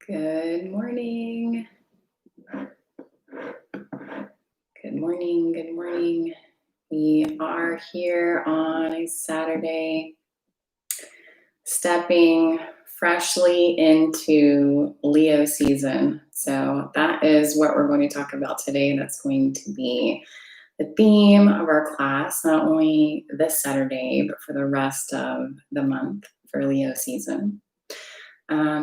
Good morning. Good morning. Good morning. We are here on a Saturday, stepping freshly into Leo season. So, that is what we're going to talk about today. That's going to be the theme of our class, not only this Saturday, but for the rest of the month for Leo season.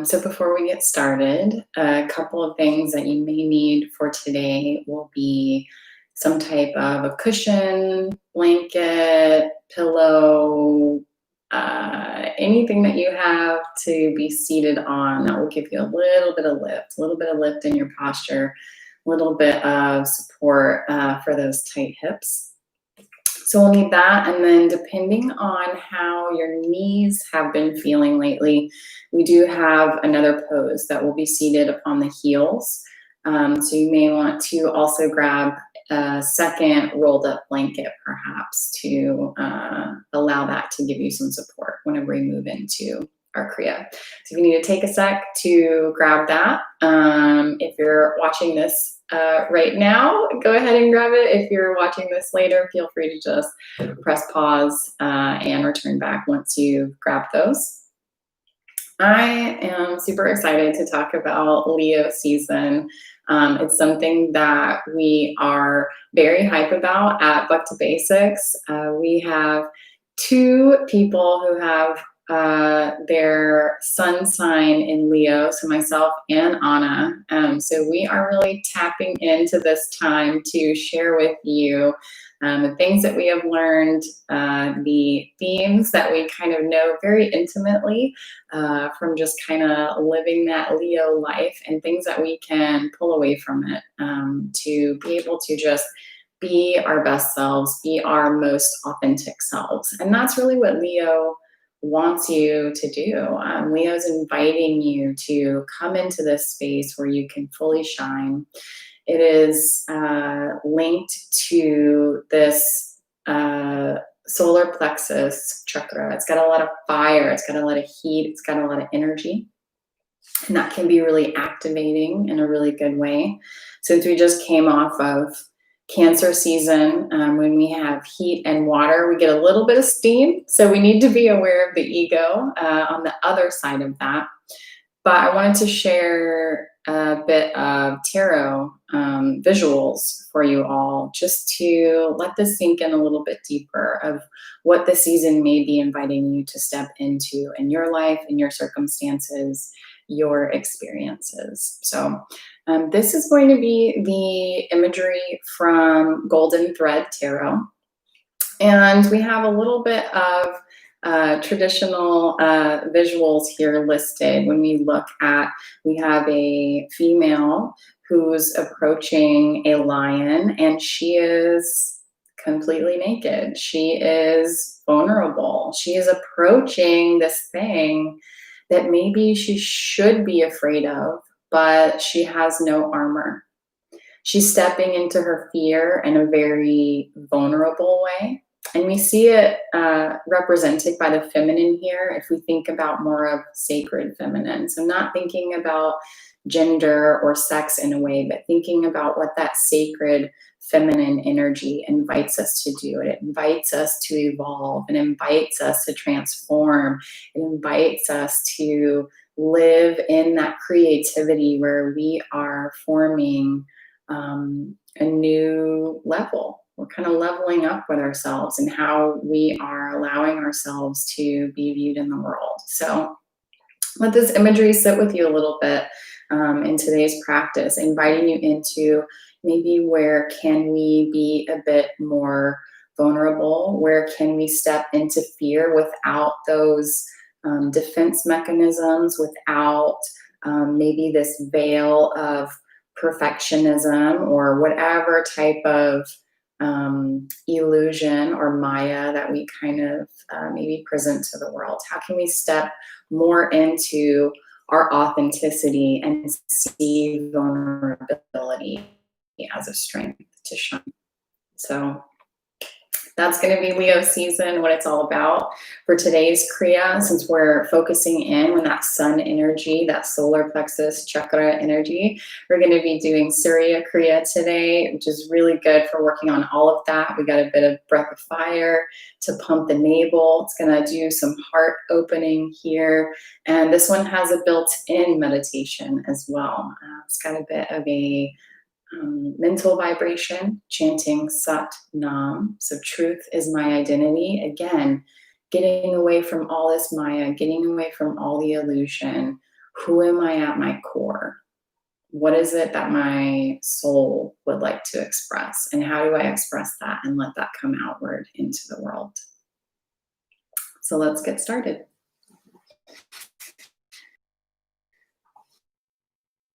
So before we get started, a couple of things that you may need for today will be some type of a cushion, blanket, pillow, anything that you have to be seated on that will give you a little bit of lift in your posture, a little bit of support for those tight hips. So we'll need that. And then depending on how your knees have been feeling lately, we do have another pose that will be seated upon the heels. So you may want to also grab a second rolled up blanket perhaps to allow that to give you some support whenever we move into our Kriya. So if you need to take a sec to grab that, if you're watching this right now, go ahead and grab it. If you're watching this later, feel free to just press pause and return back once you've grabbed those. I am super excited to talk about Leo season. It's something that we are very hype about at Buck to Basics. We have two people who have their sun sign in Leo, so myself and Anna. So we are really tapping into this time to share with you the things that we have learned, the themes that we kind of know very intimately from just kind of living that Leo life, and things that we can pull away from it to be able to just be our best selves, be our most authentic selves. And that's really what Leo wants you to do. Leo's inviting you to come into this space where you can fully shine. It is linked to this solar plexus chakra. It's got a lot of fire, it's got a lot of heat, it's got a lot of energy. And that can be really activating in a really good way. Since we just came off of Cancer season, when we have heat and water, we get a little bit of steam. So we need to be aware of the ego on the other side of that. But I wanted to share a bit of tarot visuals for you all, just to let this sink in a little bit deeper of what the season may be inviting you to step into in your life, in your circumstances, your experiences. So this is going to be the imagery from Golden Thread Tarot. And we have a little bit of traditional visuals here listed. When we look at, we have a female who's approaching a lion, and she is completely naked. She is vulnerable. She is approaching this thing that maybe she should be afraid of, but she has no armor. She's stepping into her fear in a very vulnerable way. And we see it represented by the feminine here if we think about more of sacred feminine. So not thinking about gender or sex in a way, but thinking about what that sacred feminine energy invites us to do. It invites us to evolve, and invites us to transform. It invites us to live in that creativity where we are forming a new level. We're kind of leveling up with ourselves and how we are allowing ourselves to be viewed in the world. So let this imagery sit with you a little bit in today's practice, inviting you into maybe where can we be a bit more vulnerable? Where can we step into fear without those defense mechanisms, without maybe this veil of perfectionism or whatever type of illusion or Maya that we kind of maybe present to the world? How can we step more into our authenticity and see vulnerability as a strength to shine? So That's going to be Leo season, what it's all about. For today's Kriya, since we're focusing in on that sun energy, that solar plexus chakra energy, we're going to be doing Surya Kriya today, which is really good for working on all of that. We got a bit of breath of fire to pump the navel. It's going to do some heart opening here. And this one has a built-in meditation as well. It's got a bit of a mental vibration, chanting Sat Nam. So truth is my identity. Again, getting away from all this Maya, getting away from all the illusion. Who am I at my core? What is it that my soul would like to express? And how do I express that and let that come outward into the world? So let's get started.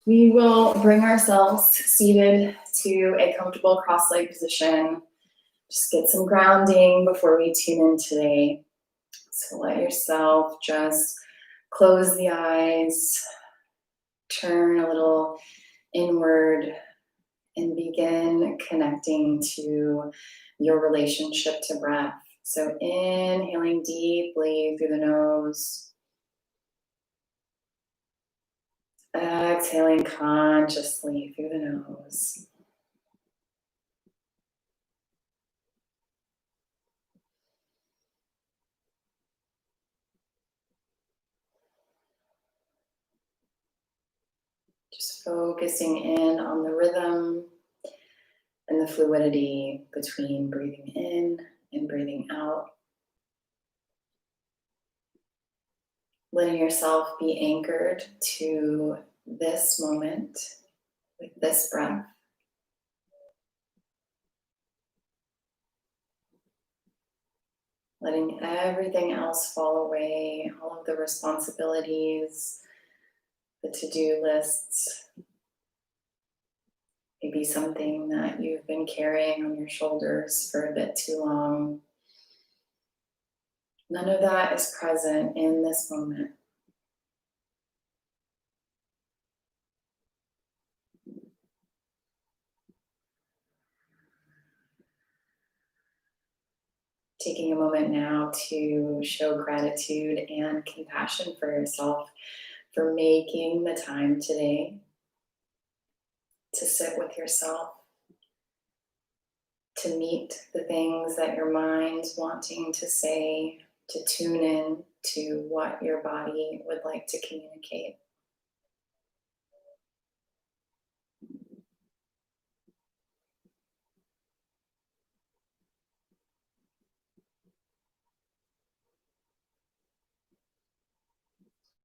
We will bring ourselves seated to a comfortable cross-leg position. Just get some grounding before we tune in today. So let yourself just close the eyes, turn a little inward, and begin connecting to your relationship to breath. So inhaling deeply through the nose. Exhaling consciously through the nose. Just focusing in on the rhythm and the fluidity between breathing in and breathing out. Letting yourself be anchored to this moment with this breath. Letting everything else fall away, all of the responsibilities, the to-do lists, maybe something that you've been carrying on your shoulders for a bit too long. None of that is present in this moment. Taking a moment now to show gratitude and compassion for yourself for making the time today to sit with yourself, to meet the things that your mind's wanting to say, to tune in to what your body would like to communicate.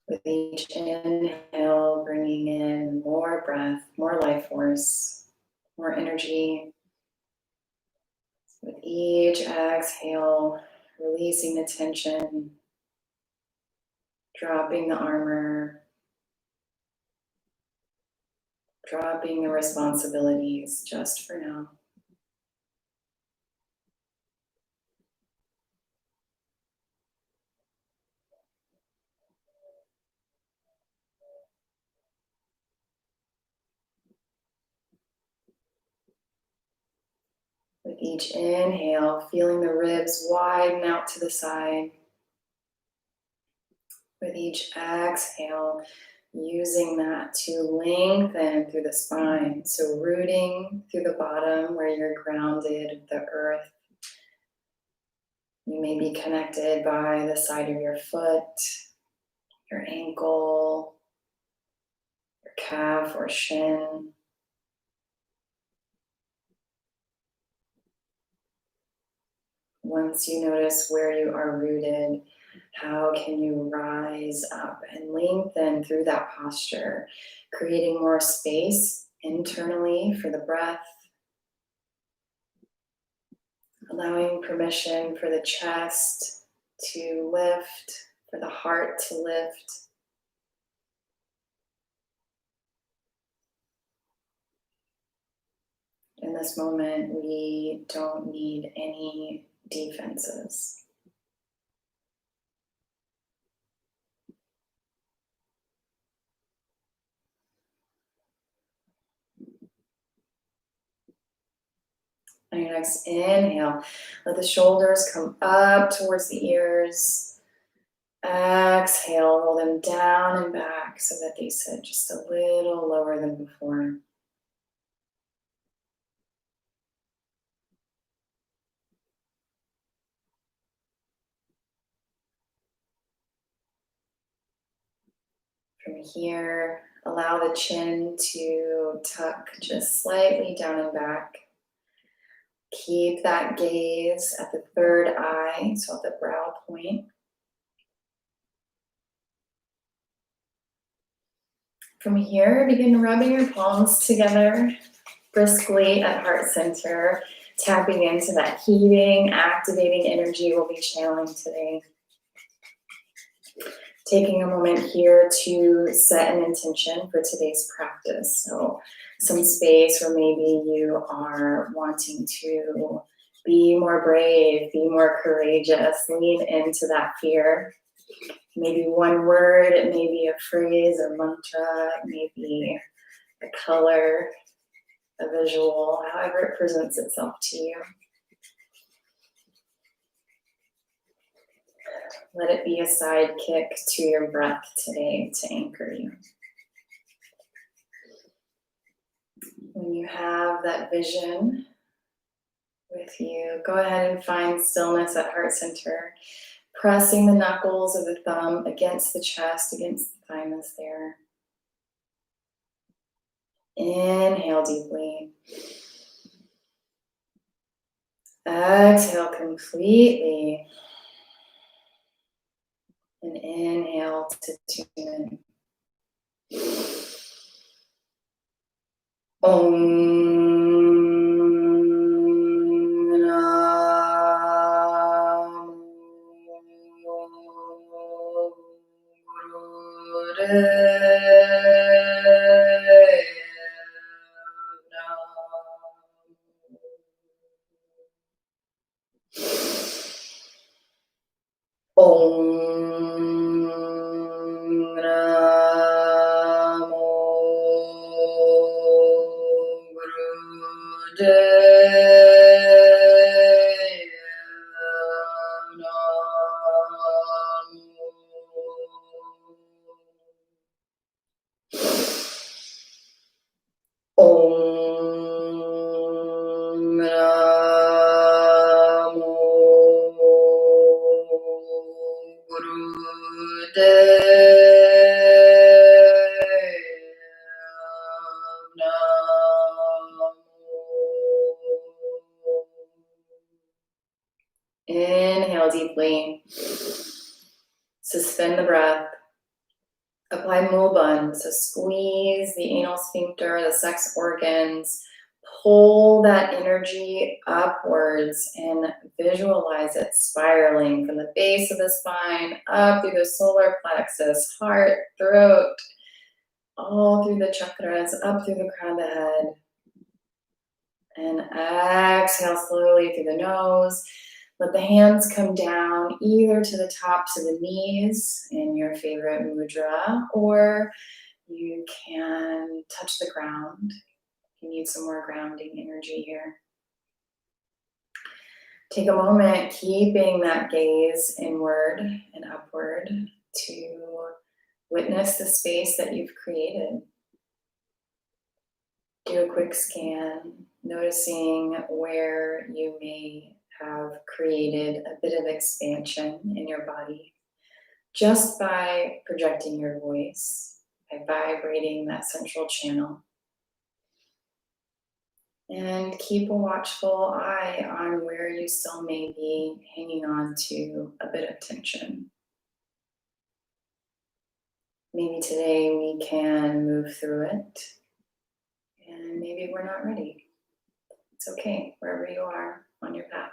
With each inhale, bringing in more breath, more life force, more energy. With each exhale, releasing the tension, dropping the armor, dropping the responsibilities just for now. With each inhale, feeling the ribs widen out to the side. With each exhale, using that to lengthen through the spine. So rooting through the bottom where you're grounded with the earth. You may be connected by the side of your foot, your ankle, your calf or shin. Once you notice where you are rooted, how can you rise up and lengthen through that posture, creating more space internally for the breath, allowing permission for the chest to lift, for the heart to lift. In this moment, we don't need any defenses. On your next inhale, let the shoulders come up towards the ears. Exhale, roll them down and back so that they sit just a little lower than before. From here, allow the chin to tuck just slightly down and back. Keep that gaze at the third eye, so at the brow point. From here, begin rubbing your palms together briskly at heart center, tapping into that heating, activating energy we'll be channeling today. Taking a moment here to set an intention for today's practice. So some space where maybe you are wanting to be more brave, be more courageous, lean into that fear. Maybe one word, it may be a phrase, a mantra, maybe a color, a visual, however it presents itself to you. Let it be a sidekick to your breath today to anchor you. When you have that vision with you, go ahead and find stillness at heart center, pressing the knuckles of the thumb against the chest, against the thymus there. Inhale deeply. Exhale completely. And inhale to tune in. Inhale deeply. Suspend the breath. Apply Mulban. So squeeze the anal sphincter, the sex organs. Pull that energy upwards and visualize it spiraling from the base of the spine up through the solar plexus, heart, throat, all through the chakras, up through the crown of the head. And exhale slowly through the nose. Let the hands come down either to the tops of the knees in your favorite mudra, or you can touch the ground. You need some more grounding energy here. Take a moment, keeping that gaze inward and upward to witness the space that you've created. Do a quick scan, noticing where you may have created a bit of expansion in your body just by projecting your voice, by vibrating that central channel. And keep a watchful eye on where you still may be hanging on to a bit of tension. Maybe today we can move through it, and maybe we're not ready. It's okay, wherever you are on your path.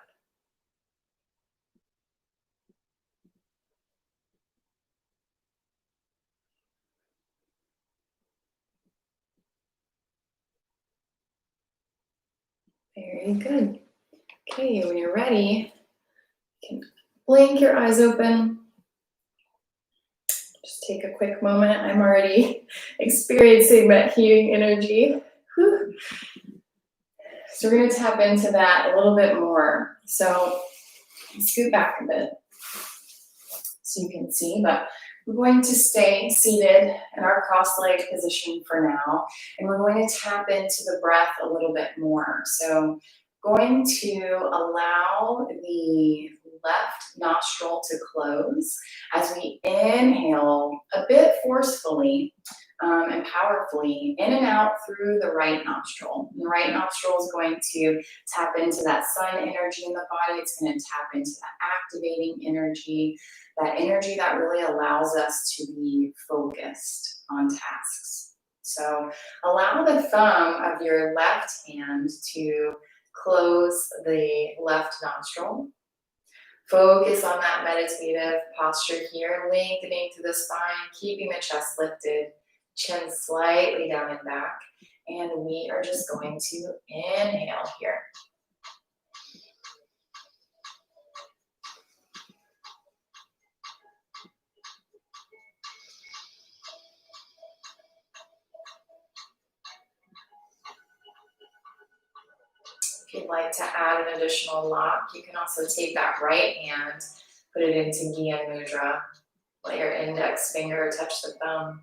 Very good. Okay, when you're ready, you can blink your eyes open. Just take a quick moment. I'm already experiencing that healing energy. Whew. So we're going to tap into that a little bit more. So scoot back a bit so you can see, but we're going to stay seated in our cross-legged position for now, and we're going to tap into the breath a little bit more. So going to allow the left nostril to close as we inhale a bit forcefully and powerfully in and out through the right nostril. And the right nostril is going to tap into that sun energy in the body. It's going to tap into that activating energy, that energy that really allows us to be focused on tasks. So allow the thumb of your left hand to close the left nostril. Focus on that meditative posture here, lengthening through the spine, keeping the chest lifted, chin slightly down and back. And we are just going to inhale here. If you'd like to add an additional lock, you can also take that right hand, put it into Gyan Mudra. Let your index finger touch the thumb.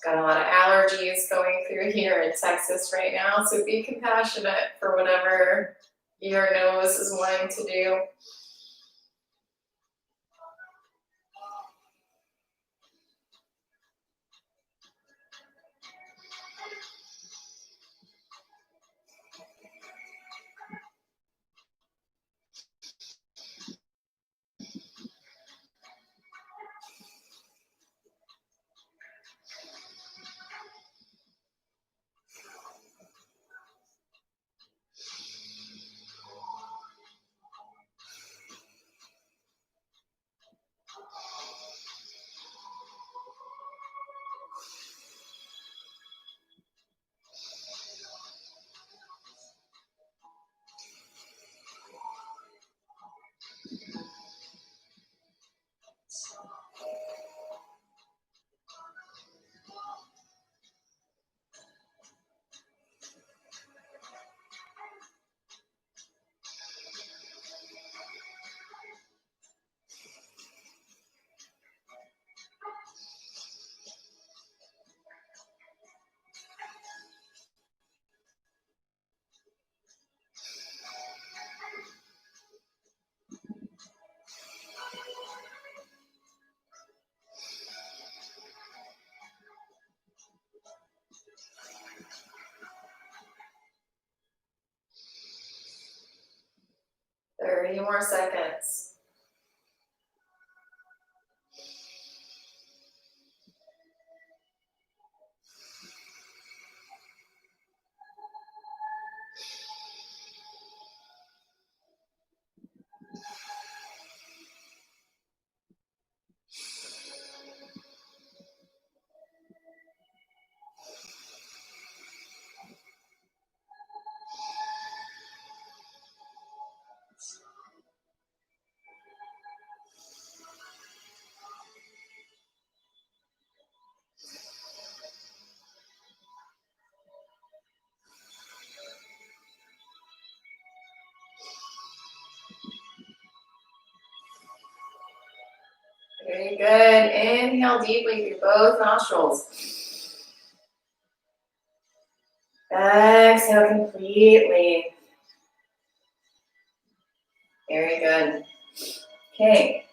Got a lot of allergies going through here in Texas right now, so be compassionate for whatever your nose is wanting to do. Thirty more seconds. Very good. Inhale deeply through both nostrils. Exhale completely. Very good. Okay.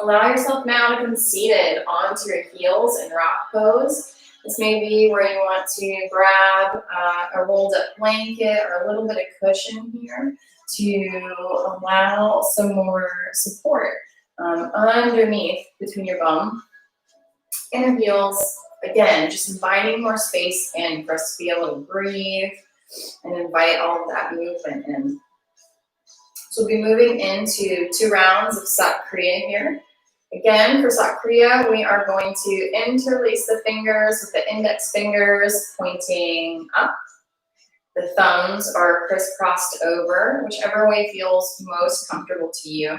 Allow yourself now to come seated onto your heels in rock pose. This may be where you want to grab a rolled up blanket or a little bit of cushion here to allow some more support underneath between your bum and your heels. Again, just inviting more space in for us to be able to breathe and invite all of that movement in. So we'll be moving into 2 rounds of Sat Kriya here. Again, for Sat Kriya, we are going to interlace the fingers with the index fingers pointing up. The thumbs are crisscrossed over, whichever way feels most comfortable to you.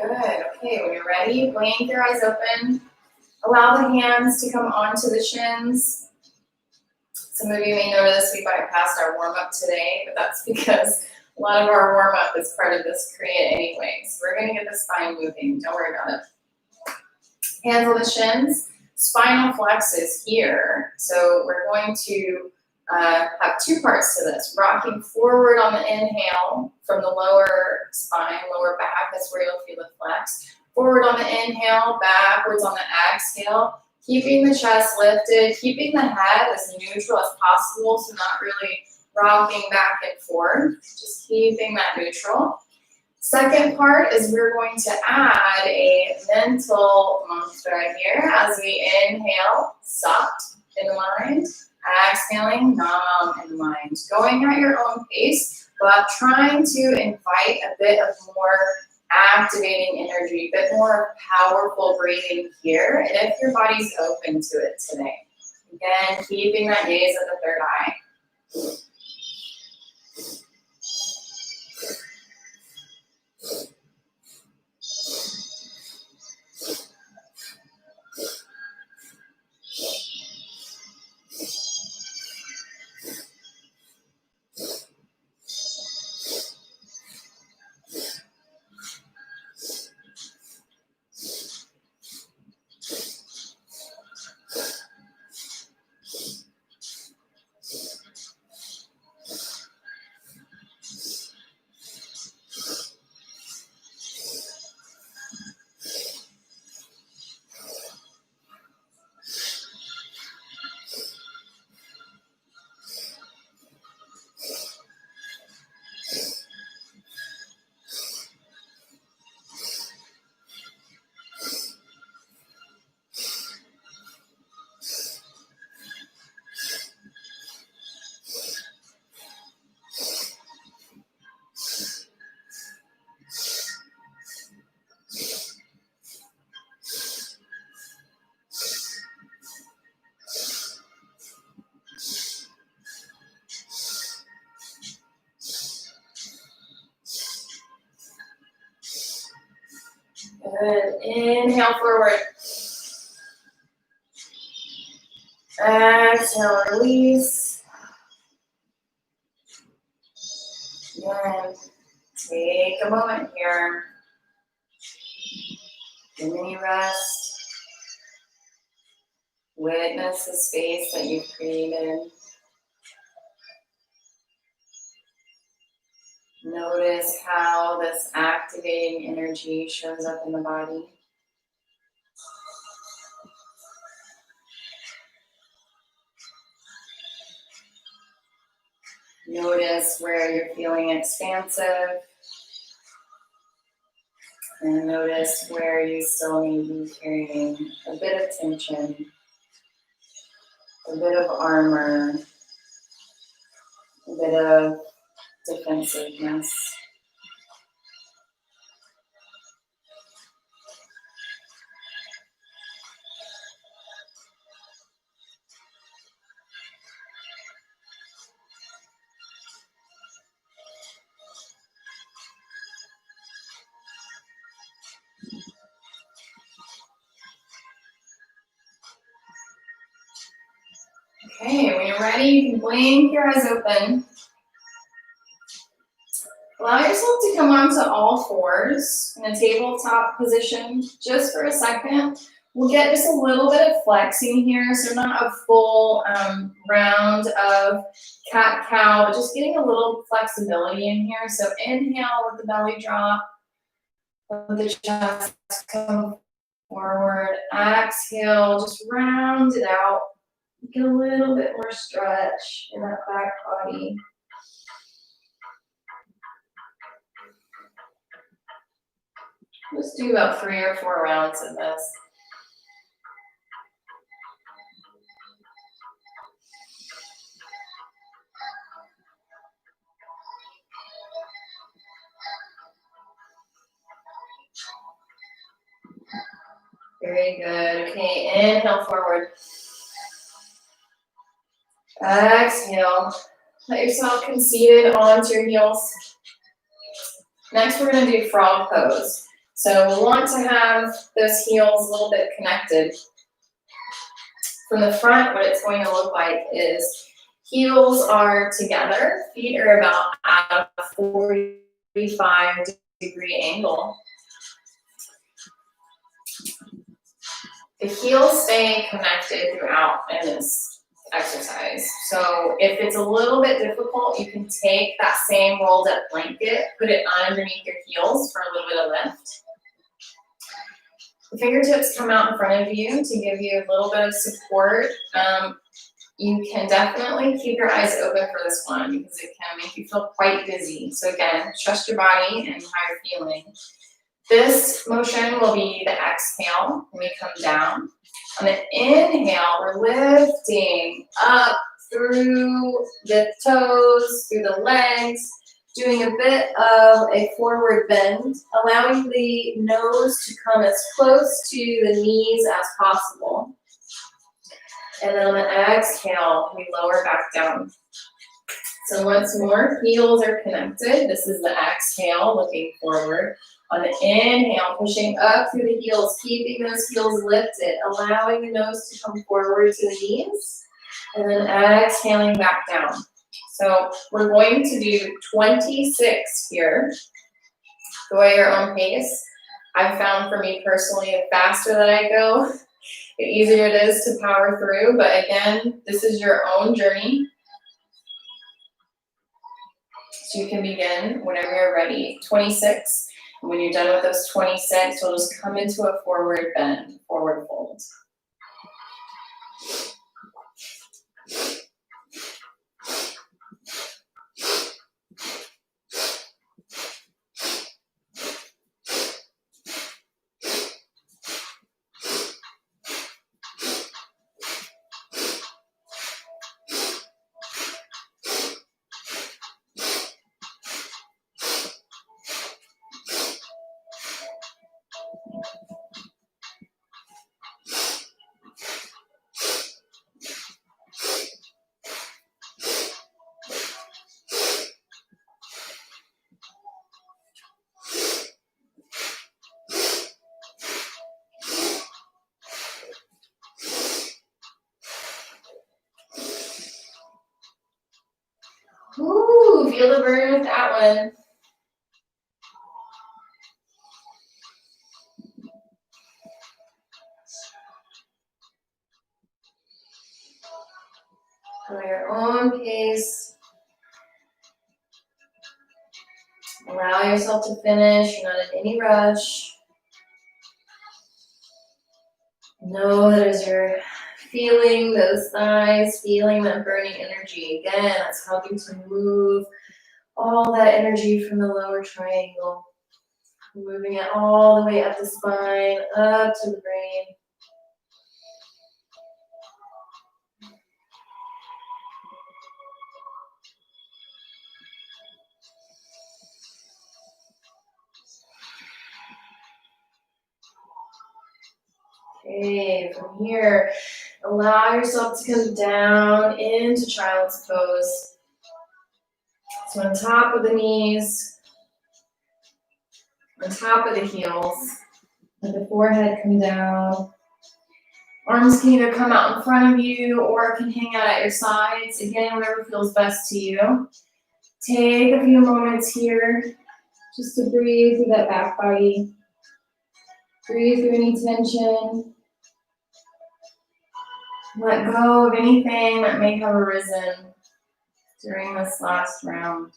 good. Okay, when you're ready, blink your eyes open. Allow the hands to come onto the shins. Some of you may notice we bypassed our warm-up today, but that's because a lot of our warm-up is part of this Kriya anyway. So we're going to get the spine moving. Don't worry about it. Hands on the shins. Spinal flex is here. So we're going to have two parts to this. Rocking forward on the inhale from the lower spine, lower back. That's where you'll feel the flex. Forward on the inhale, backwards on the exhale. Keeping the chest lifted, keeping the head as neutral as possible, so not really rocking back and forth, just keeping that neutral. Second part is we're going to add a mental mantra here as we inhale, sat in the mind, exhaling, nam in the mind. Going at your own pace, but trying to invite a bit of more activating energy, a bit more powerful breathing here, if your body's open to it today. Again, keeping that gaze at the third eye. Good. Inhale forward. Exhale, release. Then take a moment here. Give me rest. Witness the space that you've created. Notice how this activating energy shows up in the body. Notice where you're feeling expansive. And notice where you still may be carrying a bit of tension, a bit of armor, a bit of defensiveness. Okay, when you're ready, you can blink your eyes open. Allow yourself to come onto all fours in a tabletop position just for a second. We'll get just a little bit of flexing here, so not a full round of cat-cow, but just getting a little flexibility in here. So inhale with the belly drop, let the chest come forward. Exhale, just round it out. Get a little bit more stretch in that back body. Let's do about 3 or 4 rounds of this. Very good. Okay, inhale forward. Exhale. Let yourself come seated onto your heels. Next, we're going to do frog pose. So we'll want to have those heels a little bit connected. From the front, what it's going to look like is heels are together, feet are about at a 45-degree angle. The heels stay connected throughout in this exercise. So if it's a little bit difficult, you can take that same rolled up blanket, put it underneath your heels for a little bit of lift. The fingertips come out in front of you to give you a little bit of support. You can definitely keep your eyes open for this one because it can make you feel quite dizzy. So again, trust your body and how you're feeling. This motion will be the exhale when we come down. On the inhale, we're lifting up through the toes, through the legs, doing a bit of a forward bend, allowing the nose to come as close to the knees as possible. And then on the exhale, we lower back down. So once more, heels are connected. This is the exhale, looking forward. On the inhale, pushing up through the heels, keeping those heels lifted, allowing the nose to come forward to the knees, and then exhaling back down. So we're going to do 26 here. Go at your own pace. I've found for me personally, the faster that I go, the easier it is to power through. But again, this is your own journey. So you can begin whenever you're ready. 26. And when you're done with those 26, you'll just come into a forward bend, forward fold. Ooh, feel the burn with that one. Go at your own pace. Allow yourself to finish. You're not in any rush. Know that as you're feeling those thighs, feeling that burning energy, again, that's helping to move all that energy from the lower triangle. Moving it all the way up the spine, up to the brain. Okay, from here, allow yourself to come down into child's pose. So on top of the knees, on top of the heels, let the forehead come down. Arms can either come out in front of you or can hang out at your sides. Again, whatever feels best to you. Take a few moments here just to breathe through that back body. Breathe through any tension. Let go of anything that may have arisen during this last round.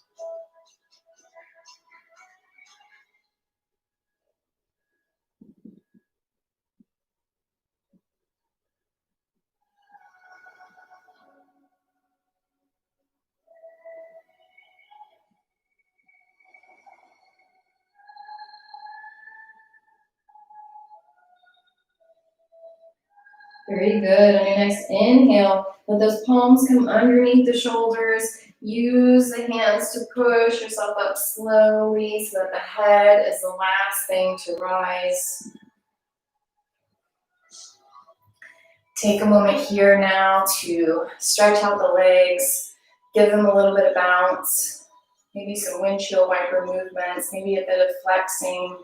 Very good. On your next inhale, let those palms come underneath the shoulders. Use the hands to push yourself up slowly so that the head is the last thing to rise. Take a moment here now to stretch out the legs, give them a little bit of bounce, maybe some windshield wiper movements, maybe a bit of flexing.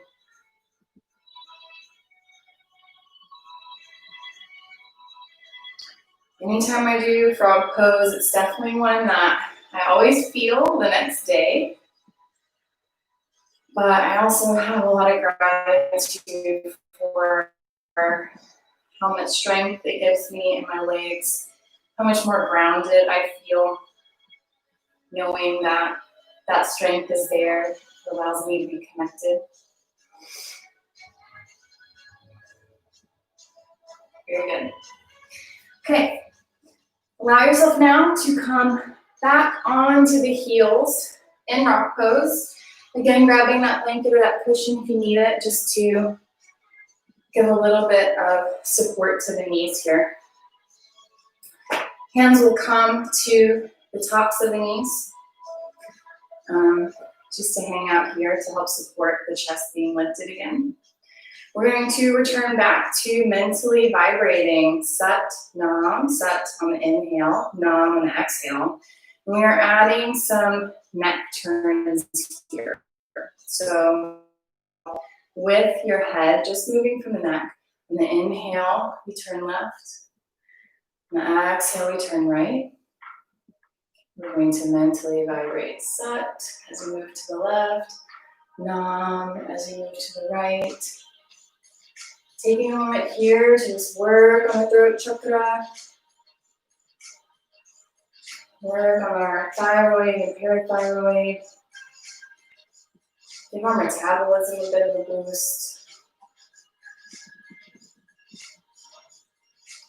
Anytime I do frog pose, it's definitely one that I always feel the next day. But I also have a lot of gratitude for how much strength it gives me in my legs, how much more grounded I feel, knowing that that strength is there. It allows me to be connected. Very good. Okay. Allow yourself now to come back onto the heels in rock pose. Again, grabbing that blanket or that cushion if you need it, just to give a little bit of support to the knees here. Hands will come to the tops of the knees, just to hang out here to help support the chest being lifted again. We're going to return back to mentally vibrating Sat Nam, Sat on the inhale, Nam on the exhale. And we are adding some neck turns here. So with your head just moving from the neck, on the inhale, we turn left. On the exhale, we turn right. We're going to mentally vibrate Sat as we move to the left, Nam as we move to the right. Taking a moment here to just work on the throat chakra, work on our thyroid and parathyroid, give our metabolism a bit of a boost.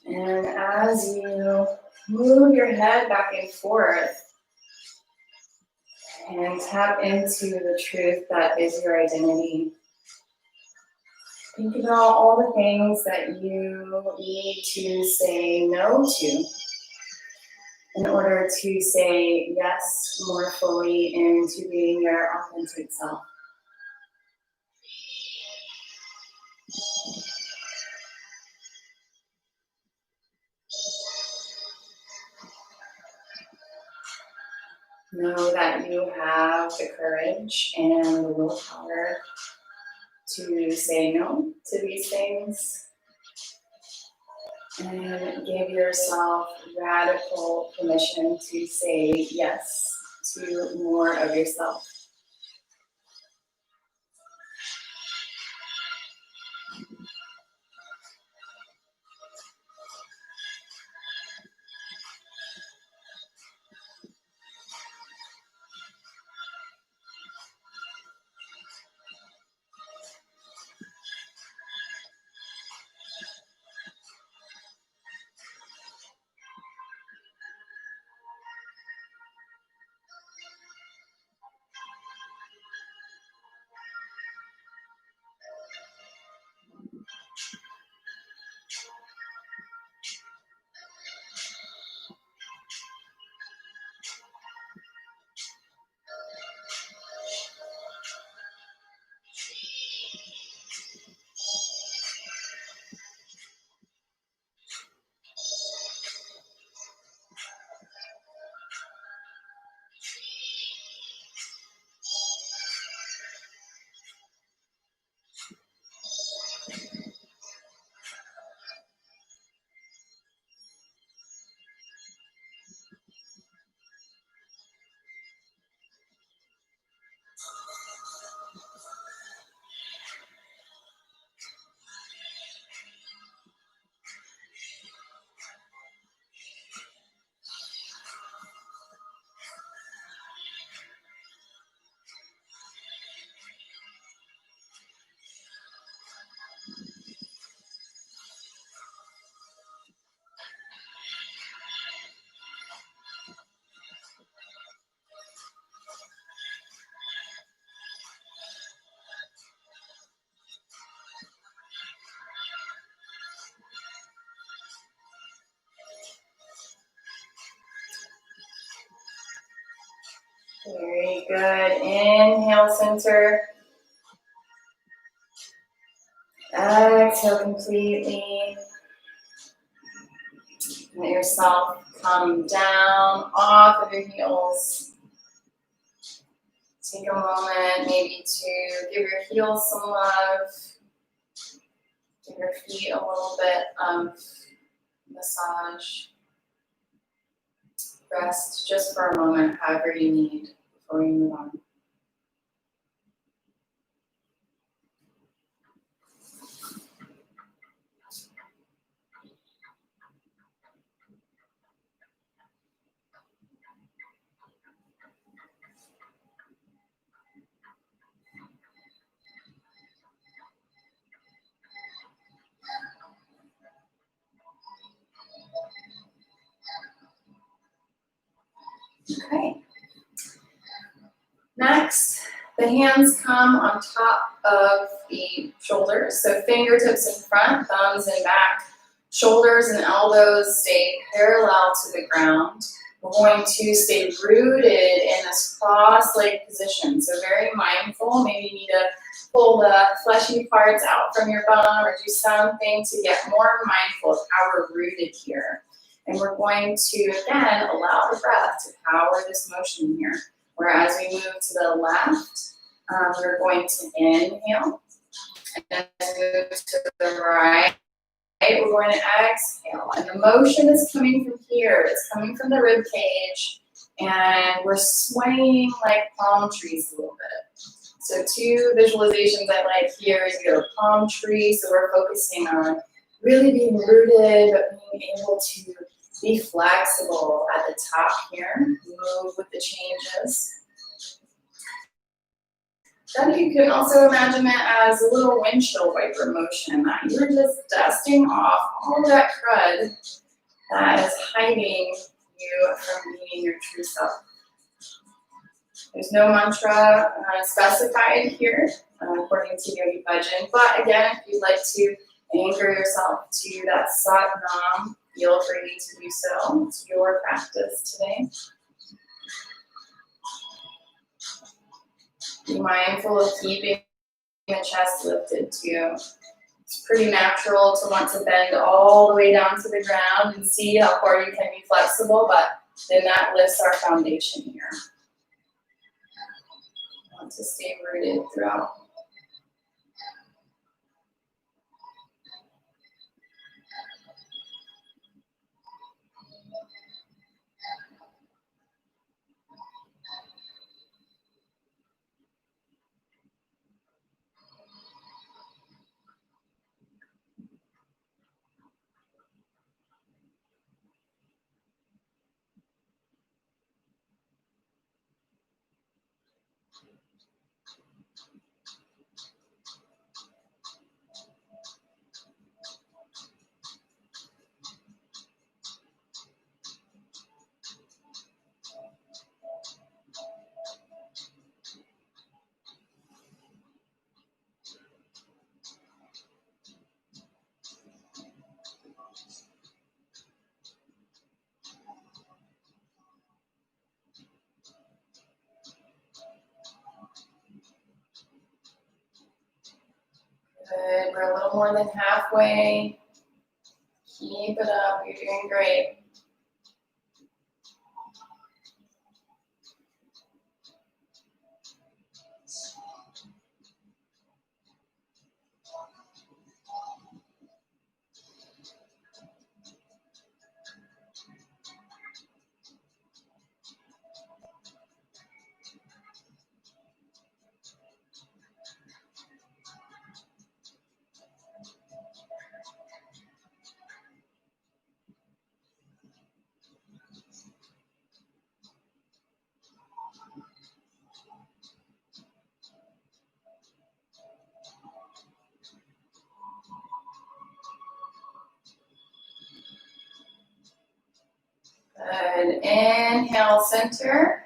And as you move your head back and forth and tap into the truth that is your identity, think about all the things that you need to say no to in order to say yes more fully into being your authentic self. Know that you have the courage and the willpower to say no to these things and give yourself radical permission to say yes to more of yourself. Very good. Inhale, center. Exhale completely. Let yourself come down off of your heels. Take a moment maybe to give your heels some love. Give your feet a little bit of massage. Rest just for a moment, however you need, before we move on. Okay. Next, the hands come on top of the shoulders. So fingertips in front, thumbs in back. Shoulders and elbows stay parallel to the ground. We're going to stay rooted in this cross-legged position. So very mindful. Maybe you need to pull the fleshy parts out from your bum or do something to get more mindful of how we're rooted here. And we're going to, again, allow the breath to power this motion here. Whereas we move to the left, we're going to inhale. And as we move to the right, we're going to exhale. And the motion is coming from here. It's coming from the rib cage. And we're swaying like palm trees a little bit. So 2 visualizations I like here is you go palm tree. So we're focusing on really being rooted, but being able to be flexible at the top here. Move with the changes. Then you can also imagine it as a little windshield wiper motion that you're just dusting off all that crud that is hiding you from being your true self. There's no mantra specified here according to Yogi Bhajan, but again, if you'd like to anchor yourself to that Sat Nam, feel free to do so. It's your practice today. Be mindful of keeping the chest lifted too. It's pretty natural to want to bend all the way down to the ground and see how far you can be flexible, but then that lifts our foundation here. Want to stay rooted throughout. Good, we're a little more than halfway. Keep it up, you're doing great. Good. Inhale, center.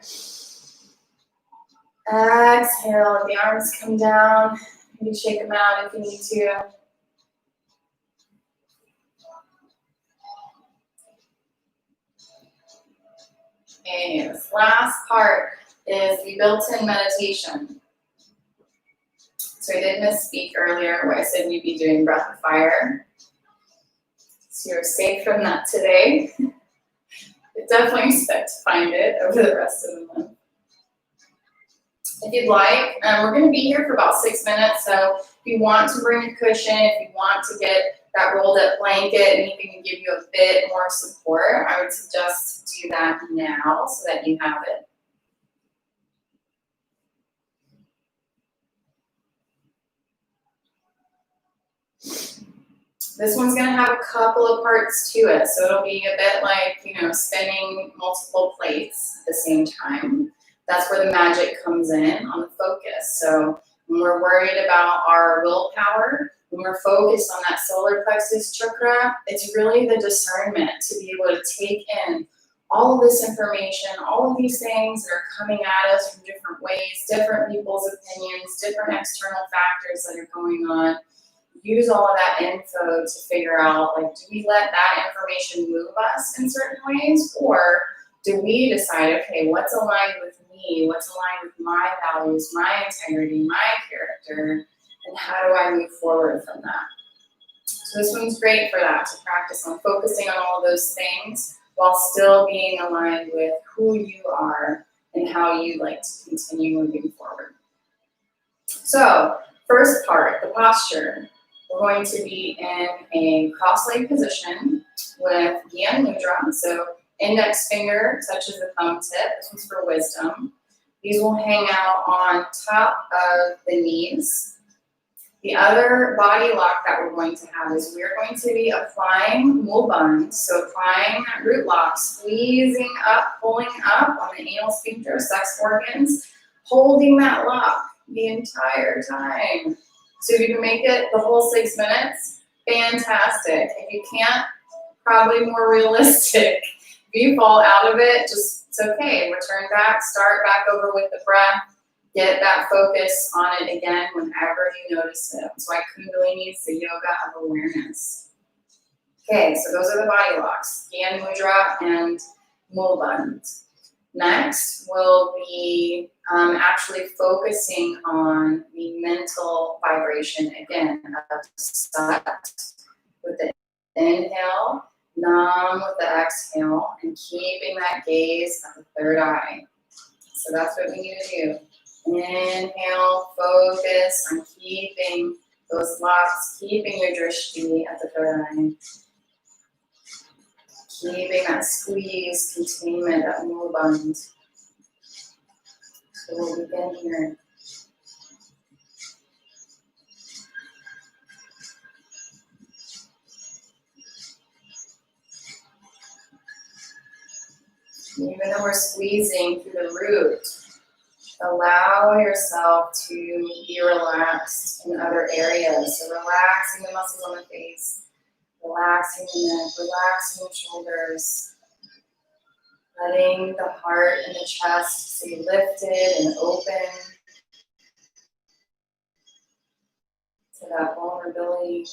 Exhale, the arms come down. Maybe shake them out if you need to. Okay, this last part is the built-in meditation. So I did misspeak earlier where I said we'd be doing breath of fire. So you're safe from that today. I definitely expect to find it over the rest of the month. If you'd like, we're going to be here for about 6 minutes, so if you want to bring a cushion, if you want to get that rolled up blanket, anything to give you a bit more support, I would suggest do that now so that you have it. This one's gonna have a couple of parts to it, so it'll be a bit like, spinning multiple plates at the same time. That's where the magic comes in on the focus. So when we're worried about our willpower, when we're focused on that solar plexus chakra, it's really the discernment to be able to take in all of this information, all of these things that are coming at us from different ways, different people's opinions, different external factors that are going on. Use all of that info to figure out, like, do we let that information move us in certain ways, or do we decide, okay, what's aligned with me, what's aligned with my values, my integrity, my character, and how do I move forward from that? So this one's great for that, to practice on focusing on all of those things while still being aligned with who you are and how you like to continue moving forward. So first part, the posture. We're going to be in a cross-leg position with Gyan Mudra. So index finger touches the thumb tip. This one's for wisdom. These will hang out on top of the knees. The other body lock that we're going to have is we're going to be applying mul bandh. So applying that root lock, squeezing up, pulling up on the anal sphincter, sex organs, holding that lock the entire time. So if you can make it the whole 6 minutes, fantastic. If you can't, probably more realistic. If you fall out of it, it's okay. Return back, start back over with the breath, get that focus on it again whenever you notice it. That's why Kundalini is the yoga of awareness. Okay, so those are the body locks, Gyan Mudra and Mul Bandh. Next, we'll be actually focusing on the mental vibration again of Sat with the inhale, Nam with the exhale, and keeping that gaze at the third eye. So that's what we need to do. Inhale, focus on keeping those locks, keeping your drishti at the third eye. Keeping that squeeze, containment, that mul bandh. So we'll begin here. Even though we're squeezing through the root, allow yourself to be relaxed in other areas. So relaxing the muscles on the face, relaxing the neck, relaxing the shoulders, letting the heart and the chest stay lifted and open to that vulnerability.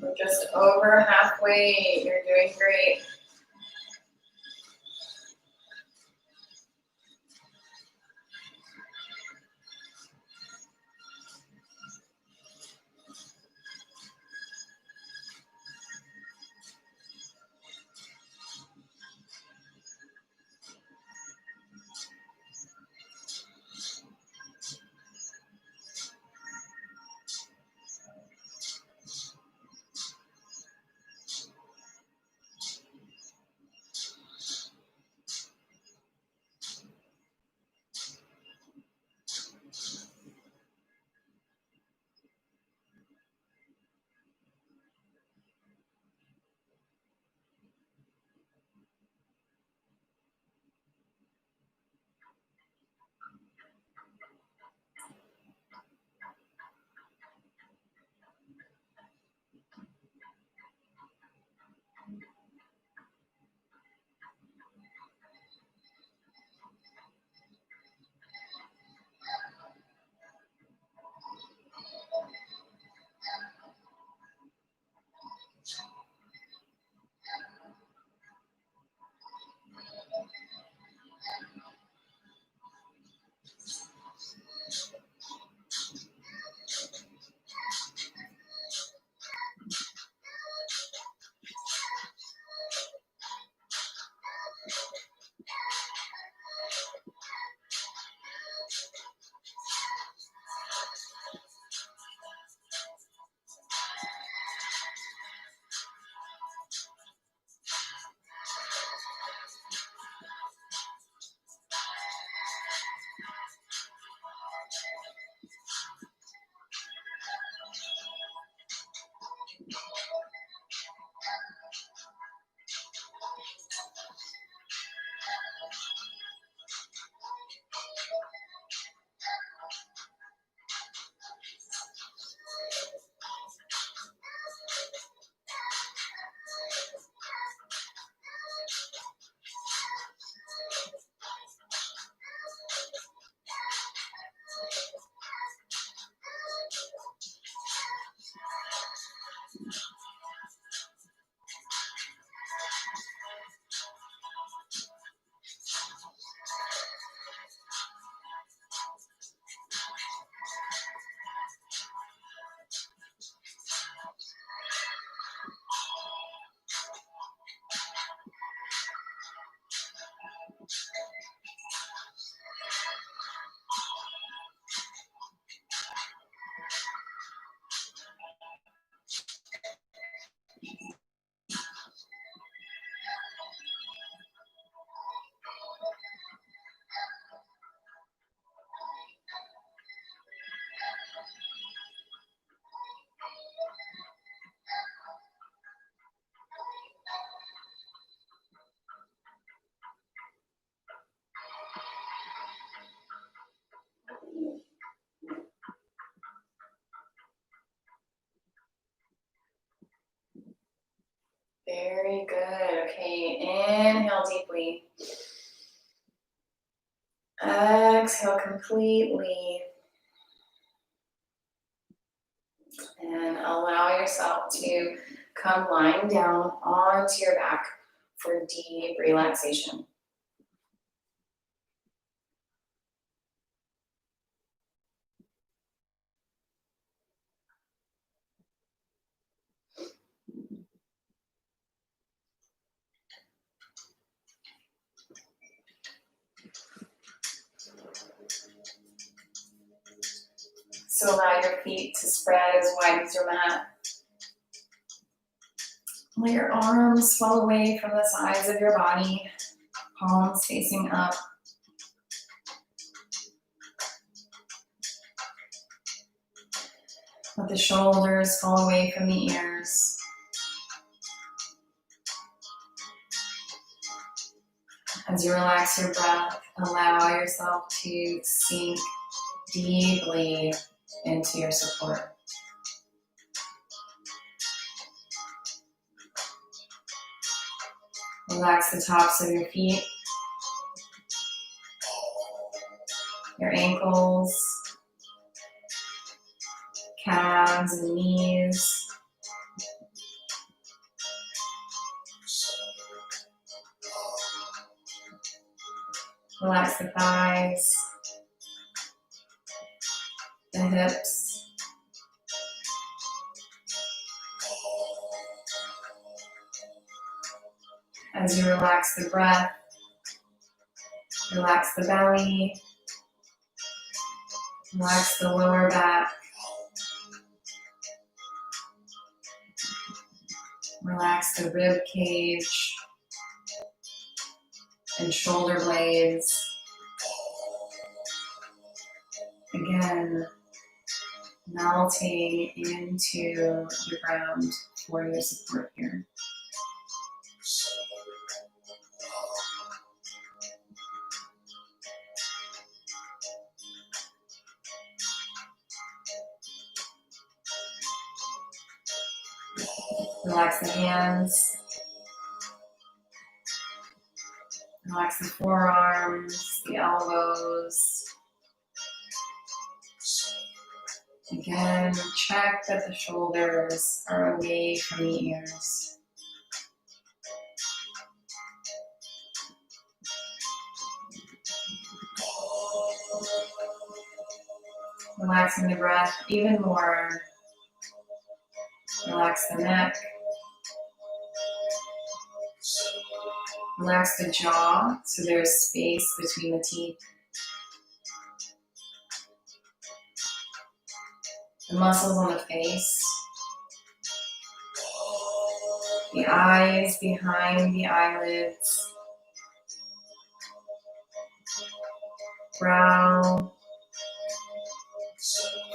We're just over halfway. You're doing great. Very good. Okay, inhale deeply. Exhale completely. And allow yourself to come lying down onto your back for deep relaxation. So allow your feet to spread as wide as your mat. Let your arms fall away from the sides of your body, palms facing up. Let the shoulders fall away from the ears. As you relax your breath, allow yourself to sink deeply into your support. Relax the tops of your feet, your ankles, calves and knees. Relax the thighs, the hips. As you relax the breath, relax the belly, relax the lower back, relax the rib cage and shoulder blades. Again, melting into the ground for your support here. Relax the hands, relax the forearms, the elbows. Again, check that the shoulders are away from the ears. Relaxing the breath even more. Relax the neck. Relax the jaw so there's space between the teeth. The muscles on the face. The eyes behind the eyelids. Brow.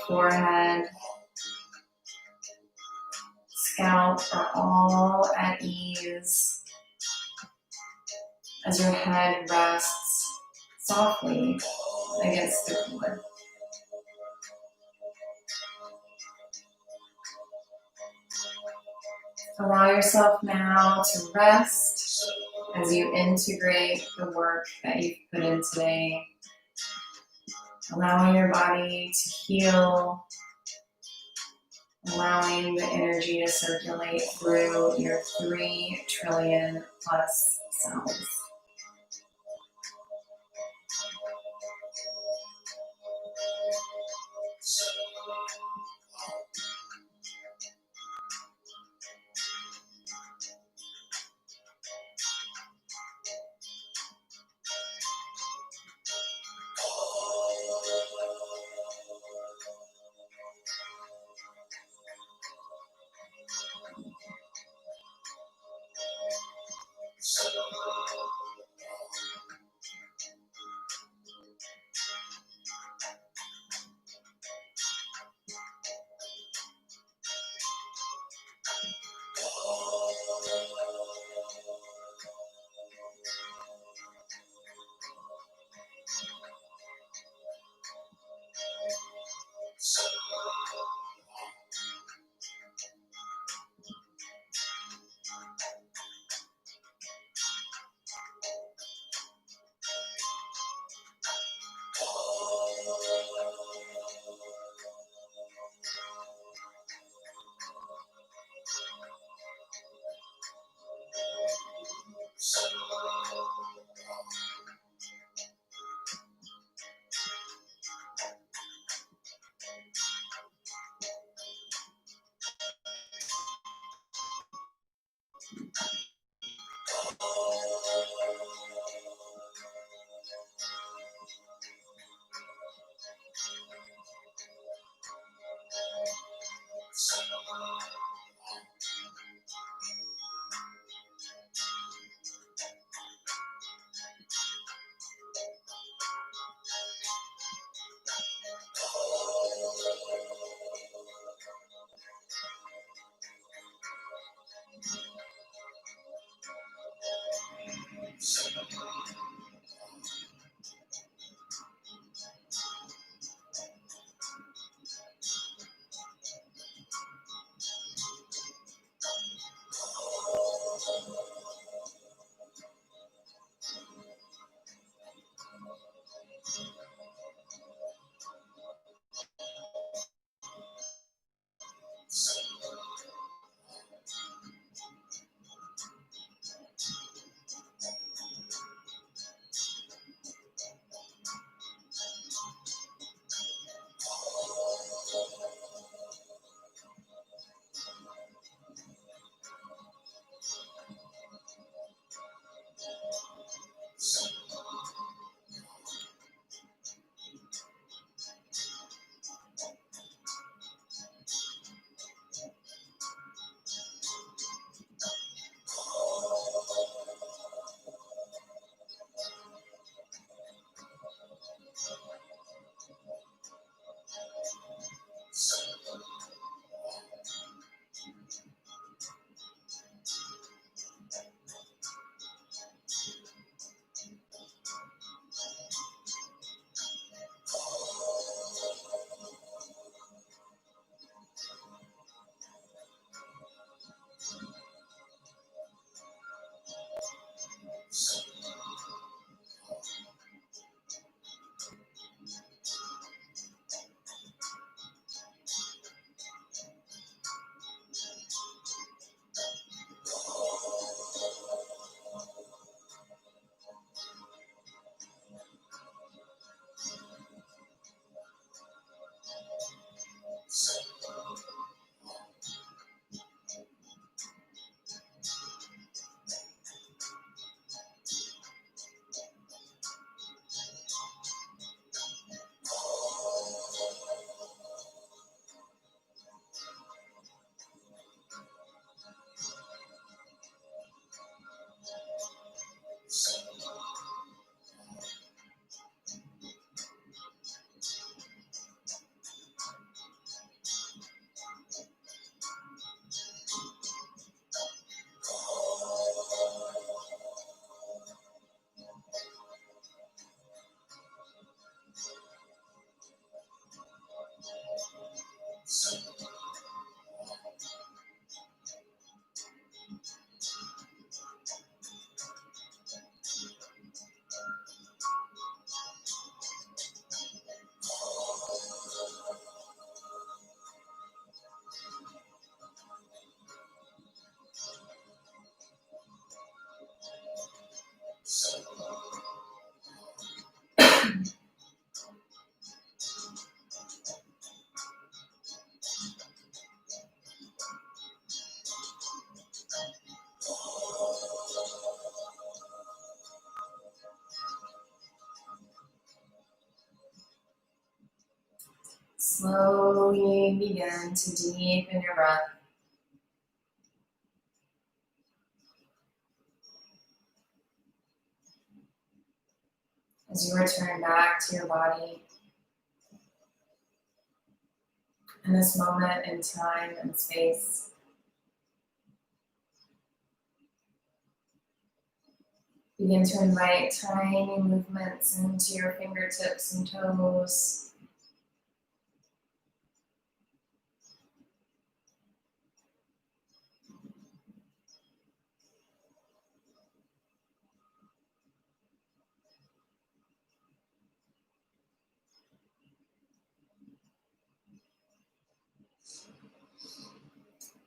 Forehead. Scalp are all at ease as your head rests softly against the floor. Allow yourself now to rest as you integrate the work that you've put in today. Allowing your body to heal, allowing the energy to circulate through your 3 trillion plus cells. Slowly begin to deepen your breath. As you return back to your body in this moment in time and space, begin to invite tiny movements into your fingertips and toes.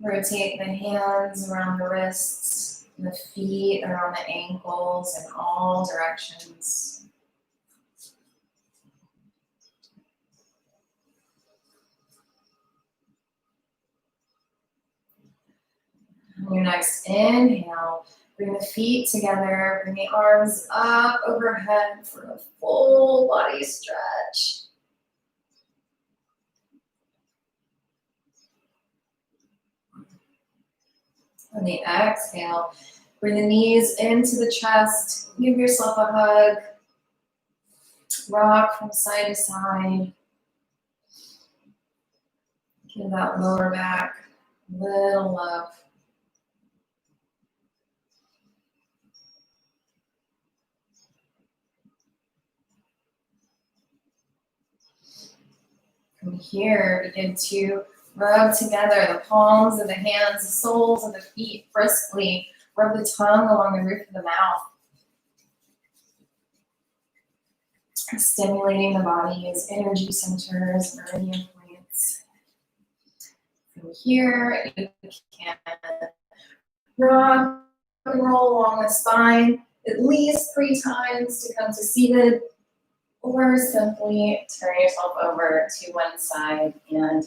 Rotate the hands around the wrists, and the feet around the ankles in all directions. On your next inhale, bring the feet together, bring the arms up overhead for a full body stretch. On the exhale, bring the knees into the chest, give yourself a hug, rock from side to side. Give that lower back a little love. From here, begin to rub together the palms of the hands, the soles of the feet briskly. Rub the tongue along the roof of the mouth. Stimulating the body's energy centers, meridian points. From here, you can rock and roll along the spine at least 3 times to come to seated, or simply turn yourself over to one side and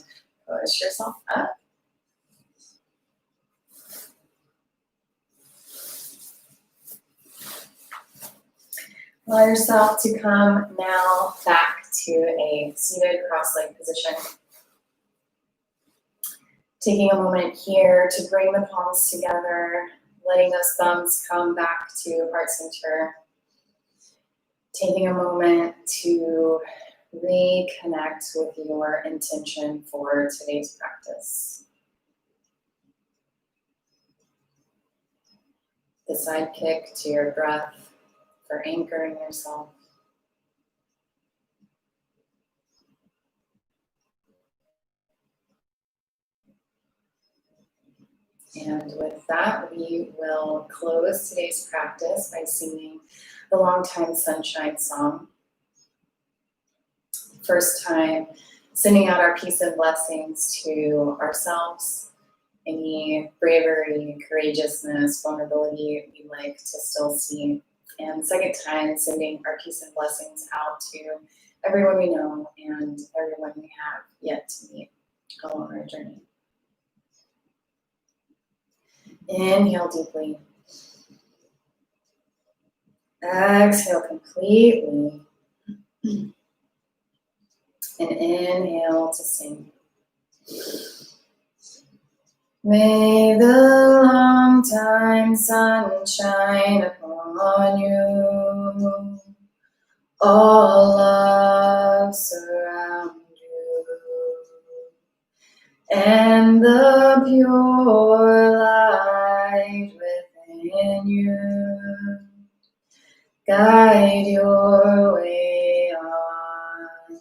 push yourself up. Allow yourself to come now back to a seated cross-legged position. Taking a moment here to bring the palms together, letting those thumbs come back to heart center. Taking a moment to reconnect with your intention for today's practice. The sidekick to your breath for anchoring yourself. And with that, we will close today's practice by singing the Long Time Sunshine song. First time, sending out our peace and blessings to ourselves, any bravery, courageousness, vulnerability we'd like to still see. And second time, sending our peace and blessings out to everyone we know and everyone we have yet to meet along our journey. Inhale deeply. Exhale completely. And inhale to sing. May the long time sun shine upon you. All love surround you. And the pure light within you guide your way on.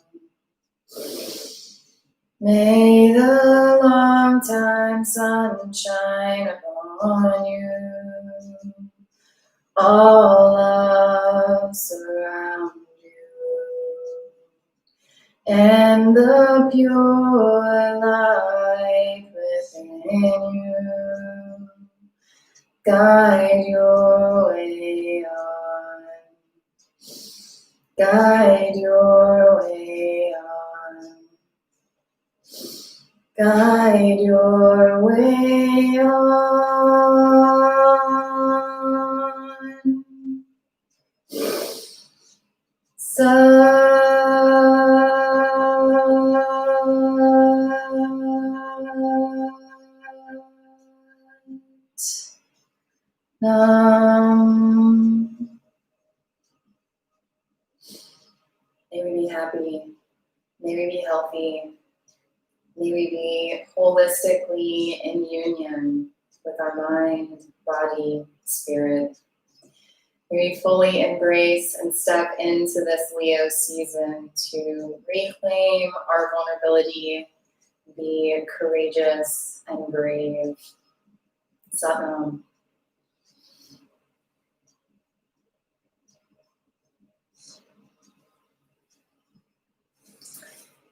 May the long time sun shine upon you. All love surround you. And the pure light within you guide your way on. Guide your way on. Guide your way on. May we be happy. May we be healthy. May we be holistically in union with our mind, body, spirit. May we fully embrace and step into this Leo season to reclaim our vulnerability, be courageous and brave. Satnam.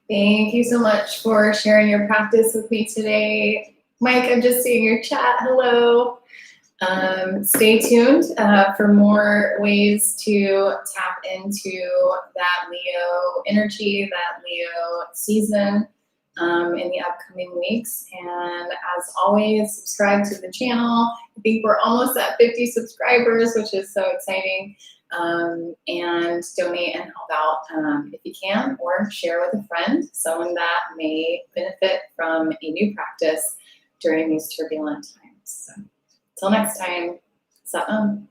Thank you so much for sharing your practice with me today. Mike, I'm just seeing your chat. Hello. Stay tuned for more ways to tap into that Leo energy, that Leo season in the upcoming weeks. And as always, subscribe to the channel. I think we're almost at 50 subscribers, which is so exciting. And donate and help out if you can, or share with a friend, someone that may benefit from a new practice during these turbulent times. So, till next time, Satnam.